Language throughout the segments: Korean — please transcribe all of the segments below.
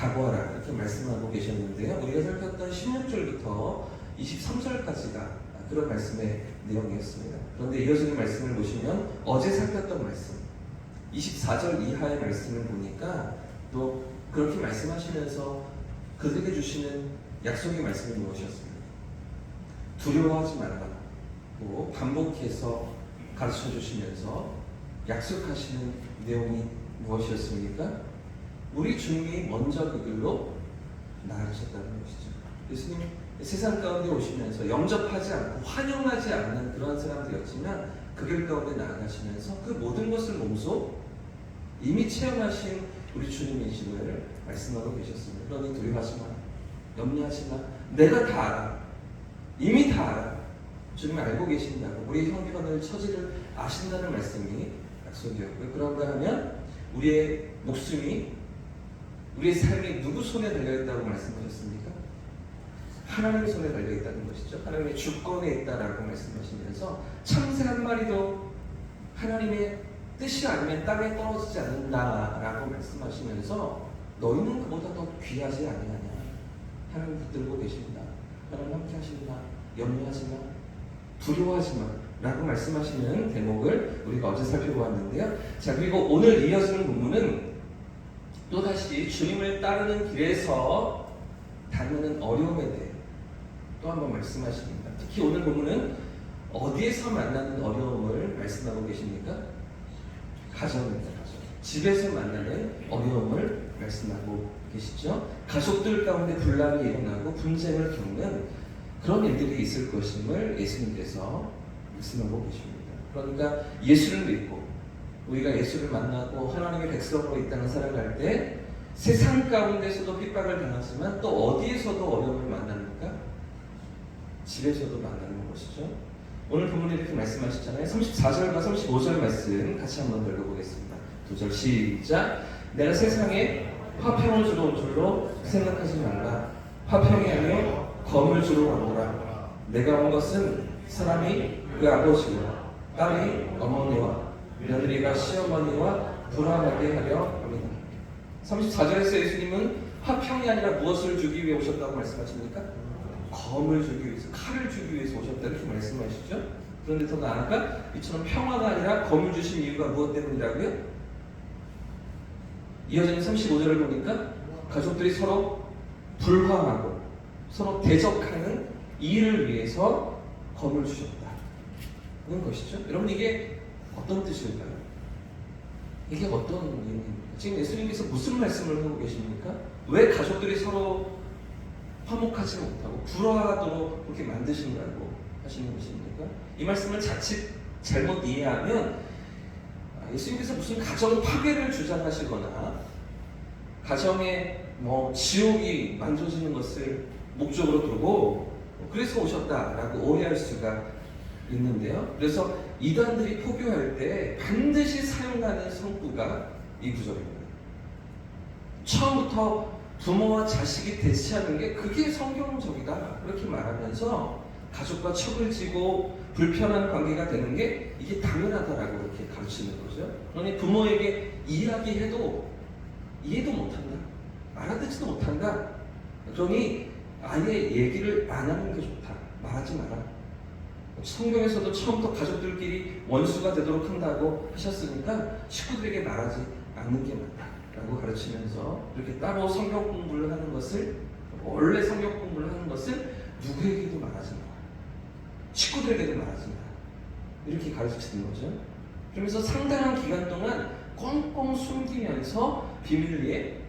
각오하라 이렇게 말씀하고 계셨는데요. 우리가 살폈던 16절부터 23절까지가 그런 말씀의 내용이었습니다. 그런데 이어지는 말씀을 보시면 어제 살폈던 말씀 24절 이하의 말씀을 보니까 또 그렇게 말씀하시면서 그들에게 주시는 약속의 말씀이 무엇이었습니까? 두려워하지 말라고 반복해서 가르쳐 주시면서 약속하시는 내용이 무엇이었습니까? 우리 주님이 먼저 그 길로 나아가셨다는 것이죠. 예수님 세상 가운데 오시면서 영접하지 않고 환영하지 않는 그런 사람들이었지만 그 길 가운데 나아가시면서 그 모든 것을 몸소 이미 체험하신 우리 주님이심을 말씀하고 계셨습니다. 그러니 두려워하지 마, 염려하지 마, 내가 다 알아, 이미 다 알아. 주님이 알고 계신다고 우리의 형편을 처지를 아신다는 말씀이 약속이었고요. 그런가 하면 우리의 목숨이 우리의 삶이 누구 손에 달려있다고 말씀하셨습니까? 하나님의 손에 달려있다는 것이죠. 하나님의 주권에 있다라고 말씀하시면서 창새 한 마리도 하나님의 뜻이 아니면 땅에 떨어지지 않는다라고 말씀하시면서 너희는 그보다 더 귀하지 아니하냐. 하나님 붙들고 계신다. 하나님 함께 하신다. 염려하지 마. 두려워하지 마. 라고 말씀하시는 대목을 우리가 어제 살펴보았는데요. 자, 그리고 오늘 이어지는 본문은 또다시 주님을 따르는 길에서 당하는 어려움에 대해 또 한 번 말씀하십니다. 특히 오늘 본문은 어디에서 만나는 어려움을 말씀하고 계십니까? 가정입니다. 가정. 집에서 만나는 어려움을 말씀하고 계시죠. 가족들 가운데 분란이 일어나고 분쟁을 겪는 그런 일들이 있을 것임을 예수님께서 말씀하고 계십니다. 그러니까 예수를 믿고 우리가 예수를 만나고 하나님의 백성으로 이 땅을 살아갈 때 세상 가운데서도 핍박을 당하지만 또 어디에서도 어려움을 만납니까? 집에서도 만나는 것이죠. 오늘 본문에 이렇게 말씀하셨잖아요. 34절과 35절 말씀 같이 한번 읽어보겠습니다. 2절 시작. 내가 세상에 화평을 주러 온 줄로 생각하지 말라. 화평이 아니요 검을 주러 왔노라. 내가 온 것은 사람이 그 아버지와 딸이 어머니와 며느리가 시어머니와 불안하게 하려 합니다. 34절에서 예수님은 화평이 아니라 무엇을 주기 위해 오셨다고 말씀하십니까? 검을 주기 위해서, 칼을 주기 위해서 오셨다 이렇게 말씀하시죠. 그런데 더 나아가 이처럼 평화가 아니라 검을 주신 이유가 무엇 때문이라고요? 이어지는 35절을 보니까 가족들이 서로 불화하고 서로 대적하는 이를 위해서 검을 주셨다 그런 것이죠. 여러분 이게 어떤 뜻일까요? 이게 어떤 의미입니까? 지금 예수님께서 무슨 말씀을 하고 계십니까? 왜 가족들이 서로 화목하지 못하고 불화하도록 그렇게 만드신다고 하시는 것입니까? 이 말씀을 자칫 잘못 이해하면 예수님께서 무슨 가정 파괴를 주장하시거나 가정에 지옥이 만들어지는 것을 목적으로 두고 그래서 오셨다라고 오해할 수가 있는데요. 그래서 이단들이 포교할 때 반드시 사용하는 성구가 이 구절입니다. 처음부터 부모와 자식이 대치하는 게 그게 성경적이다 그렇게 말하면서 가족과 척을 지고 불편한 관계가 되는 게 이게 당연하다라고 이렇게 가르치는 거죠. 그러니 부모에게 이야기해도 이해도 못한다, 알아듣지도 못한다. 그러니 아예 얘기를 안 하는 게 좋다. 말하지 마라. 성경에서도 처음부터 가족들끼리 원수가 되도록 한다고 하셨으니까 식구들에게 말하지 않는 게 맞다라고 가르치면서 이렇게 따로 성경 공부를 하는 것을 원래 성경 공부를 하는 것을 누구에게도 말하지 마라. 식구들에게도 말하지 마라. 이렇게 가르치는 거죠. 그러면서 상당한 기간 동안 꽁꽁 숨기면서 비밀리에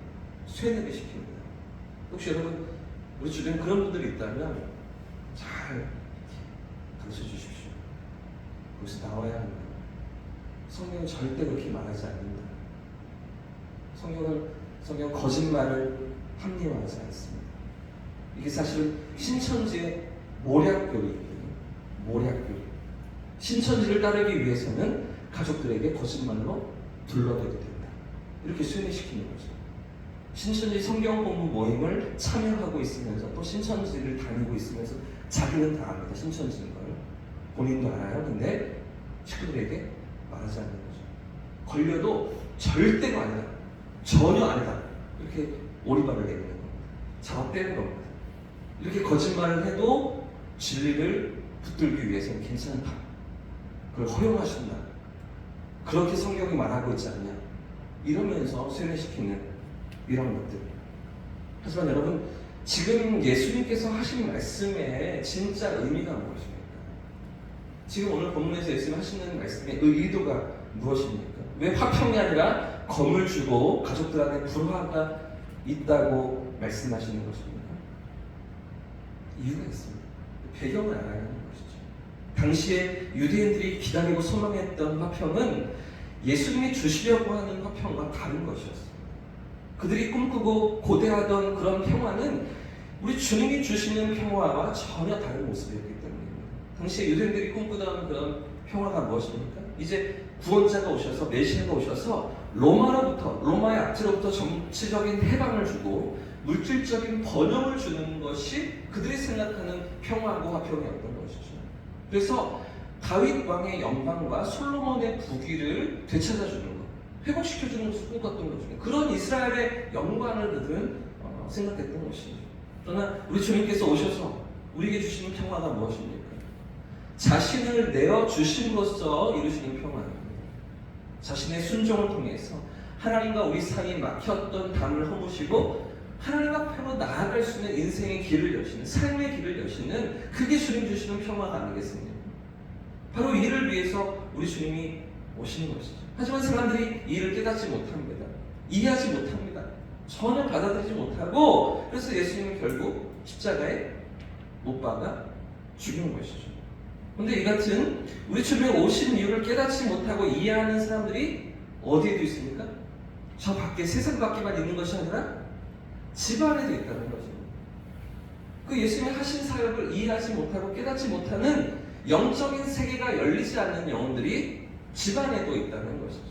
쇠뇌를 시킵니다. 혹시 여러분 우리 주변에 그런 분들이 있다면 잘 가르쳐 주십시오. 거기서 나와야 합니다. 성경은 절대 그렇게 말하지 않는다. 성경은 거짓말을 합리화하지 않습니다. 이게 사실은 신천지의 모략교리거든요. 모략교리. 신천지를 따르기 위해서는 가족들에게 거짓말로 둘러대게 된다. 이렇게 쇠뇌시키는 거죠. 신천지 성경 공부 모임을 참여하고 있으면서 또 신천지를 다니고 있으면서 자기는 다 압니다. 신천지인 걸. 본인도 알아요. 근데 식구들에게 말하지 않는 거죠. 걸려도 절대로 아니다. 전혀 아니다. 이렇게 오리발을 내리는 겁니다. 잡아떼는 겁니다. 이렇게 거짓말을 해도 진리를 붙들기 위해서는 괜찮다. 그걸 허용하신다. 그렇게 성경이 말하고 있지 않냐. 이러면서 세뇌시키는 이런 것들. 하지만 여러분, 지금 예수님께서 하신 말씀의 진짜 의미가 무엇입니까? 지금 오늘 본문에서 예수님 하시는 말씀의 의도가 무엇입니까? 왜 화평이 아니라 검을 주고 가족들 안에 불화가 있다고 말씀하시는 것입니까? 이유가 있습니다. 배경을 알아야 하는 것이죠. 당시에 유대인들이 기다리고 소망했던 화평은 예수님이 주시려고 하는 화평과 다른 것이었습니다. 그들이 꿈꾸고 고대하던 그런 평화는 우리 주님이 주시는 평화와 전혀 다른 모습이었기 때문입니다. 당시에 유대인들이 꿈꾸던 그런 평화가 무엇입니까? 이제 구원자가 오셔서, 메시아가 오셔서 로마의 압제로부터 정치적인 해방을 주고 물질적인 번영을 주는 것이 그들이 생각하는 평화고 화평이었던 것이죠. 그래서 다윗 왕의 영광과 솔로몬의 부귀를 되찾아주는 것, 회복시켜주는 꿈 같던 거죠. 그런 이스라엘의 영광을 그들은 생각했던 것이죠. 그러나 우리 주님께서 오셔서 우리에게 주시는 평화가 무엇입니까? 자신을 내어 주심으로써 이루시는 평화입니다. 자신의 순종을 통해서 하나님과 우리 사이에 막혔던 담을 허무시고 하나님 앞으로 나아갈 수 있는 인생의 길을 여시는, 삶의 길을 여시는, 그게 주님 주시는 평화가 아니겠습니까? 바로 이를 위해서 우리 주님이 오시는 것이죠. 하지만 사람들이 이를 깨닫지 못합니다. 이해하지 못합니다. 전혀 받아들이지 못하고, 그래서 예수님은 결국 십자가에 못 박아 죽인 것이죠. 그런데 이 같은 우리 주님이 오신 이유를 깨닫지 못하고 이해하는 사람들이 어디에도 있습니까? 저 밖에, 세상 밖에만 있는 것이 아니라 집 안에도 있다는 거죠. 그 예수님이 하신 사역을 이해하지 못하고 깨닫지 못하는 영적인 세계가 열리지 않는 영혼들이 집 안에도 있다는 것이죠.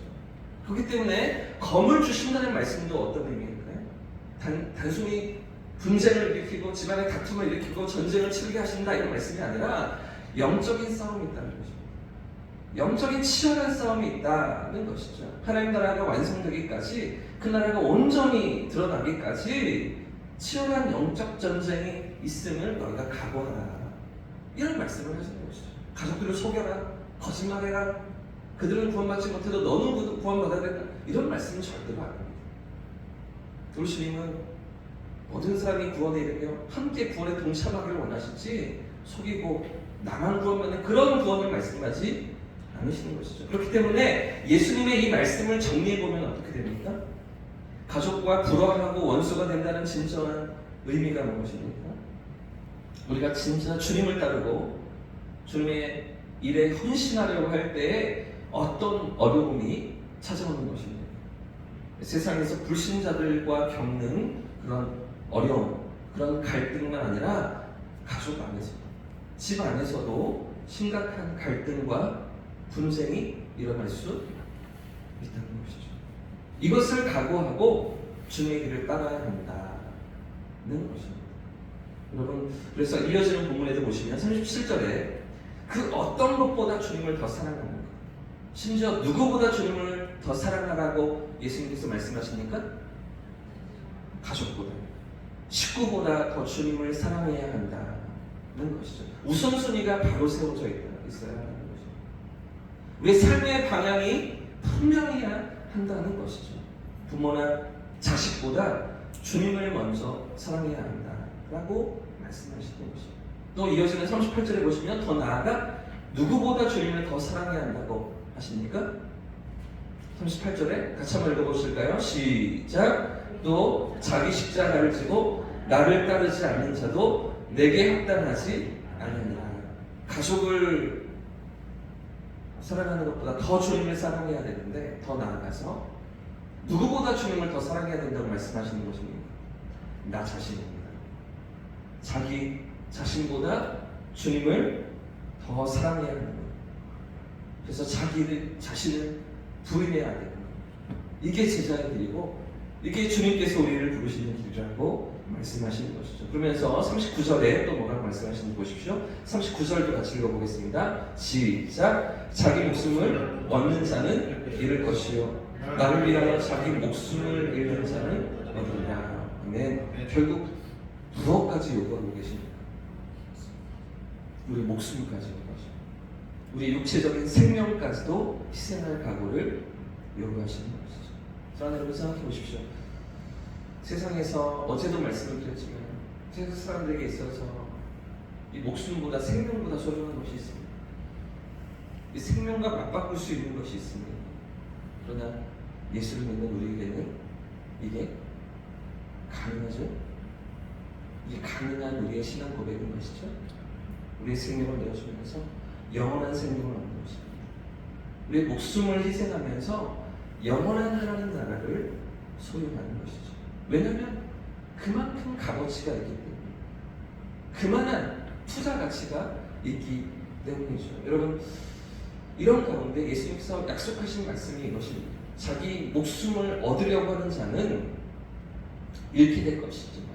그렇기 때문에 검을 주신다는 말씀도 어떤 의미일까요? 단순히 분쟁을 일으키고 집안에 다툼을 일으키고 전쟁을 치르게 하신다 이런 말씀이 아니라 영적인 싸움이 있다는 것입니다. 영적인 치열한 싸움이 있다는 것이죠. 하나님 나라가 완성되기까지, 그 나라가 온전히 드러나기까지 치열한 영적 전쟁이 있음을 너희가 각오하라. 이런 말씀을 하시는 것이죠. 가족들을 속여라, 거짓말해라, 그들은 구원받지 못해도 너는 구원받아야 된다. 이런 말씀은 절대로 안 합니다. 우리 주님은 모든 사람이 구원에 이르며 함께 구원에 동참하기를 원하시지, 속이고 나만 구원받는 그런 구원을 말씀하지 않으시는 것이죠. 그렇기 때문에 예수님의 이 말씀을 정리해보면 어떻게 됩니까? 가족과 불화하고 원수가 된다는 진정한 의미가 무엇입니까? 우리가 진짜 주님을 따르고 주님의 일에 헌신하려고 할 때에 어떤 어려움이 찾아오는 것입니다. 세상에서 불신자들과 겪는 그런 어려움, 그런 갈등만 아니라 가족 안에서, 집 안에서도 심각한 갈등과 분쟁이 일어날 수 있다는 것이죠. 이것을 각오하고 주님의 길을 따라야 한다는 것입니다. 여러분, 그래서 이어지는 본문에도 보시면 37절에 그 어떤 것보다 주님을 더 사랑하는 것, 심지어 누구보다 주님을 더 사랑하라고 예수님께서 말씀하십니까? 가족보다, 식구보다 더 주님을 사랑해야 한다는 것이죠. 우선순위가 바로 세워져 있어야 한다는 것이죠. 우리의 삶의 방향이 분명해야 한다는 것이죠. 부모나 자식보다 주님을 먼저 사랑해야 한다라고 말씀하시는 것이죠. 또 이어지는 38절에 보시면 더 나아가 누구보다 주님을 더 사랑해야 한다고 하십니까? 38절에 같이 한번 읽어보실까요? 시작! 또 자기 십자가를 지고 나를 따르지 않는 자도 내게 합당하지 않느냐. 가족을 사랑하는 것보다 더 주님을 사랑해야 되는데, 더 나아가서 누구보다 주님을 더 사랑해야 된다고 말씀하시는 것입니다. 나 자신입니다. 자기 자신보다 주님을 더 사랑해야 하는 것. 그래서 자신을 부인해야 되는 것. 이게 제자의 길이고, 이게 주님께서 우리를 부르시는 길이라고 말씀하시는 것이죠. 그러면서 39절에 또 뭐라고 말씀하시는지 보십시오. 39절도 같이 읽어보겠습니다. 시작! 자기 목숨을 얻는 자는 잃을 것이요 나를 위하여 자기 목숨을 잃는 자는 얻으리라. 아멘. 결국 무엇까지 요구하고 계십니까? 우리 목숨까지 요구하십니다. 우리 육체적인 생명까지도 희생할 각오를 요구하시는 것이죠. 자, 여러분 생각해 보십시오. 세상에서 어제도 말씀을 드렸지만 세상 사람들에게 있어서 이 목숨보다 생명보다 소중한 것이 있습니다. 이 생명과 맞바꿀 수 있는 것이 있습니다. 그러나 예수를 믿는 우리에게는 이게 가능하죠? 이게 가능한 우리의 신앙 고백인 것이죠. 우리의 생명을 내어주면서 영원한 생명을 얻는 것입니다. 우리의 목숨을 희생하면서 영원한 하나님 나라를 소유하는 것이죠. 왜냐하면 그만큼 값어치가 있기 때문에, 그만한 투자 가치가 있기 때문이죠. 여러분, 이런 가운데 예수님께서 약속하신 말씀이 이것입니다. 자기 목숨을 얻으려고 하는 자는 잃게 될 것이지만,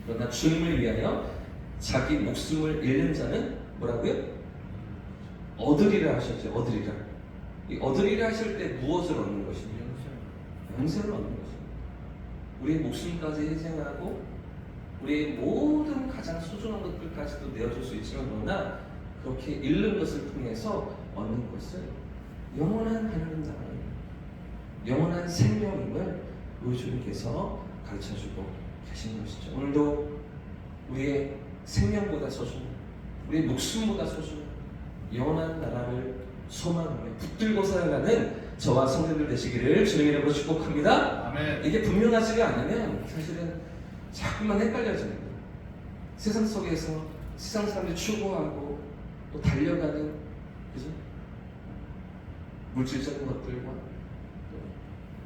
그러나 주님을 위하여 자기 목숨을 잃는 자는 뭐라고요? 얻으리라 하셨죠. 얻으리라. 이 얻으리라 하실 때 무엇을 얻는 것입니까? 영생을 얻는 것입니다. 우리의 목숨까지 희생하고 우리의 모든 가장 소중한 것들까지도 내어줄 수 있지만, 그러나 그렇게 잃는 것을 통해서 얻는 것은 영원한 하나님 나라입니다. 영원한 생명임을 우리 주님께서 가르쳐주고 계신 것이죠. 오늘도 우리의 생명보다 소중한, 우리의 목숨보다 소중한 영원한 나라를 소망하며 붙들고 살아가는 저와 성도들 되시기를 주님의 이름으로 축복합니다. 아멘. 이게 분명하지가 않으면 사실은 자꾸만 헷갈려집니다. 세상 속에서 세상 사람들이 추구하고 또 달려가는, 그죠? 물질적인 것들과 또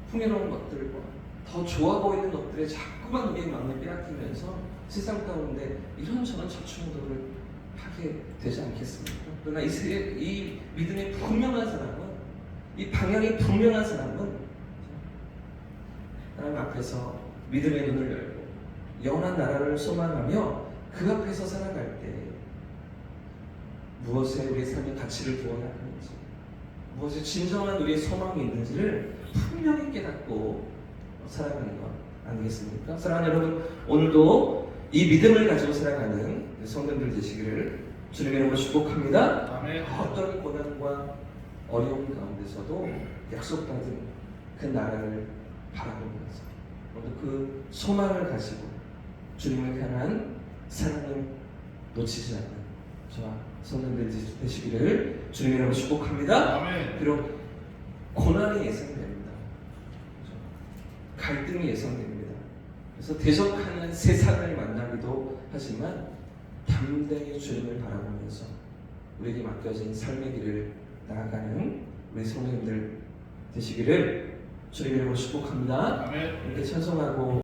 풍요로운 것들과 더 좋아 보이는 것들에 자꾸만 우리의 마음을 빼앗기면서 세상 가운데 이런저런 저충돌을 하게 되지 않겠습니까? 그러나 이 믿음이 분명한 사람은, 이 방향이 분명한 사람은 하나님 앞에서 믿음의 눈을 열고 영원한 나라를 소망하며 그 앞에서 살아갈 때 무엇에 우리의 삶의 가치를 두어야 하는지, 무엇에 진정한 우리의 소망이 있는지를 분명히 깨닫고 살아가는 것 아니겠습니까? 사랑하는 여러분, 오늘도 이 믿음을 가지고 살아가는 성도들 되시기를 주님의 이름으로 축복합니다. 아멘. 어떤 고난과 어려움 가운데서도 약속받은 그 나라를 바라보면서 오늘 그 소망을 가지고 주님을 향한 사랑을 놓치지 않는 저와 성도들 되시기를 주님의 이름으로 축복합니다. 아멘. 비록 고난이 예상됩니다. 갈등이 예상됩니다. 그래서 대적하는 세상을 만나기도 하지만 담대히 주님을 바라보면서 우리에게 맡겨진 삶의 길을 나아가는 우리 성도님들 되시기를 주님의 이름으로 축복합니다. 아멘. 이렇게 찬송하고